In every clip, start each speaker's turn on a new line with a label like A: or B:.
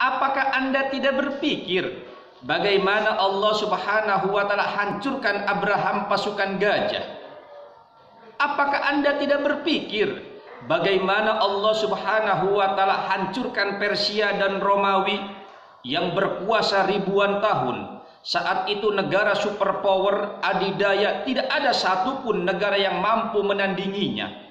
A: Apakah Anda tidak berpikir bagaimana Allah Subhanahu wa taala hancurkan Abraham pasukan gajah? Apakah Anda tidak berpikir bagaimana Allah Subhanahu wa taala hancurkan Persia dan Romawi yang berkuasa ribuan tahun? Saat itu negara superpower adidaya, tidak ada satupun negara yang mampu menandinginya.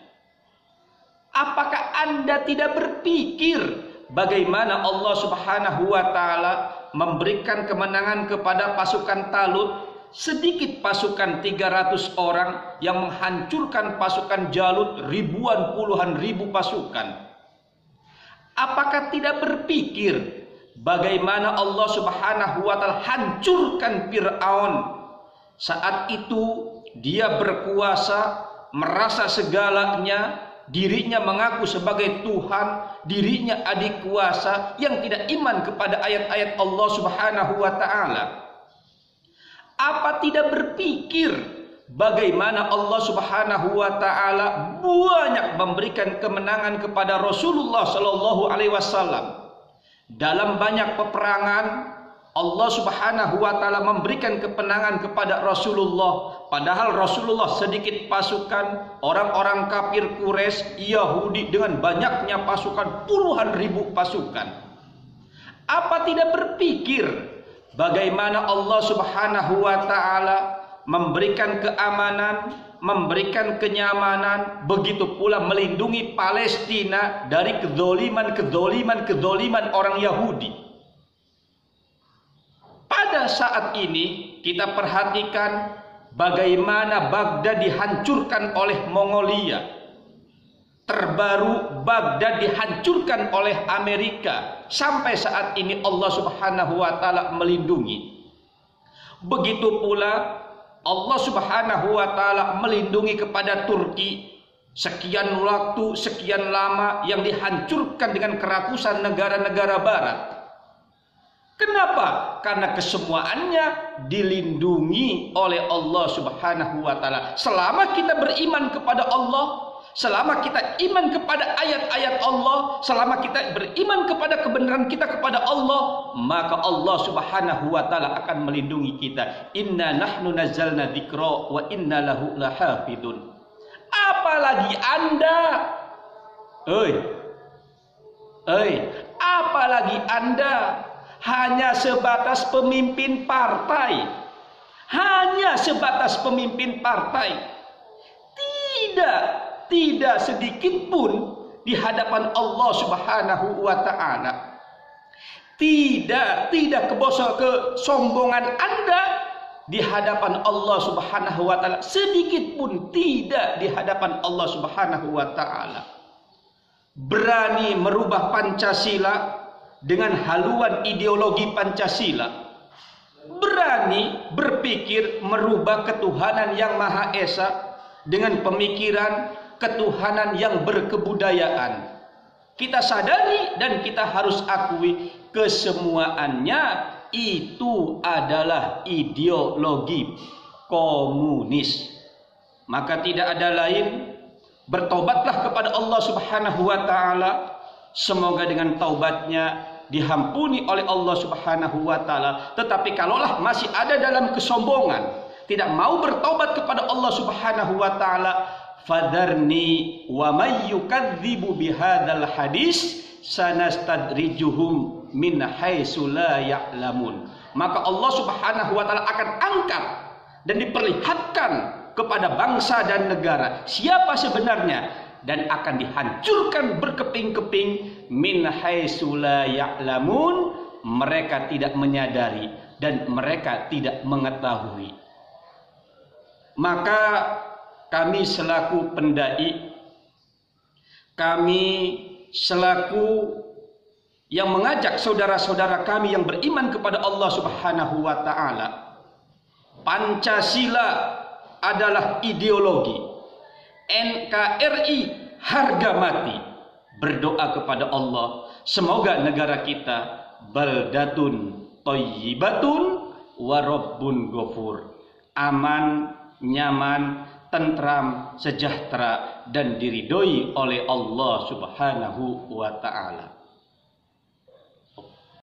A: Apakah Anda tidak berpikir bagaimana Allah Subhanahu wa taala memberikan kemenangan kepada pasukan Talut, sedikit pasukan 300 orang yang menghancurkan pasukan Jalut ribuan puluhan ribu pasukan? Apakah tidak berpikir bagaimana Allah Subhanahu wa taala hancurkan Firaun? Saat itu dia berkuasa, merasa segalanya, dirinya mengaku sebagai Tuhan, dirinya adik kuasa yang tidak iman kepada ayat-ayat Allah Subhanahu wa taala. Apa tidak berpikir bagaimana Allah Subhanahu wa taala banyak memberikan kemenangan kepada Rasulullah sallallahu alaihi wasallam? Dalam banyak peperangan Allah Subhanahu wa taala memberikan kemenangan kepada Rasulullah, padahal Rasulullah sedikit pasukan, orang-orang kafir Quraisy, Yahudi dengan banyaknya pasukan puluhan ribu pasukan. Apa tidak berpikir bagaimana Allah Subhanahu wa taala memberikan keamanan, memberikan kenyamanan, begitu pula melindungi Palestina dari kedzoliman orang Yahudi? Pada saat ini kita perhatikan bagaimana Baghdad dihancurkan oleh Mongolia. Terbaru Baghdad dihancurkan oleh Amerika. Sampai saat ini Allah Subhanahu wa taala melindungi. Begitu pula Allah Subhanahu wa taala melindungi kepada Turki. Sekian waktu, sekian lama yang dihancurkan dengan kerakusan negara-negara barat. Kenapa? Karena kesemuanya dilindungi oleh Allah Subhanahu wa taala. Selama kita beriman kepada Allah, selama kita iman kepada ayat-ayat Allah, selama kita beriman kepada kebenaran kita kepada Allah, maka Allah Subhanahu wa taala akan melindungi kita. Inna nahnu nazzalna dzikra wa inna lahu lahafidun. Apalagi Anda? Apalagi Anda? Hanya sebatas pemimpin partai. Hanya sebatas pemimpin partai. Tidak sedikit pun di hadapan Allah Subhanahu wa taala. Tidak kesombongan Anda di hadapan Allah Subhanahu wa taala, sedikit pun tidak di hadapan Allah Subhanahu wa taala. Berani merubah Pancasila dengan haluan ideologi Pancasila, berani berpikir merubah ketuhanan yang Maha Esa dengan pemikiran ketuhanan yang berkebudayaan. Kita sadari dan kita harus akui kesemuaannya itu adalah ideologi komunis. Maka tidak ada lain, bertobatlah kepada Allah Subhanahu wa taala. Semoga dengan taubatnya diampuni oleh Allah Subhanahu wa taala. Tetapi kalaulah masih ada dalam kesombongan, tidak mau bertaubat kepada Allah Subhanahu wa taala, fadarni wa may yukadzibu bihadzal hadis sanastadrijuhum min haitsu la ya'lamun. Maka Allah Subhanahu wa taala akan angkat dan diperlihatkan kepada bangsa dan negara siapa sebenarnya, dan akan dihancurkan berkeping-keping min haitsu la ya'lamun. Mereka tidak menyadari dan mereka tidak mengetahui. Maka kami selaku pendai, kami selaku yang mengajak saudara-saudara kami yang beriman kepada Allah Subhanahu wa taala, Pancasila adalah ideologi, NKRI harga mati. Berdoa kepada Allah, semoga negara kita baldatun thayyibatun wa rabbun ghafur, aman, nyaman, tentram, sejahtera, dan diridhoi oleh Allah Subhanahu wa taala.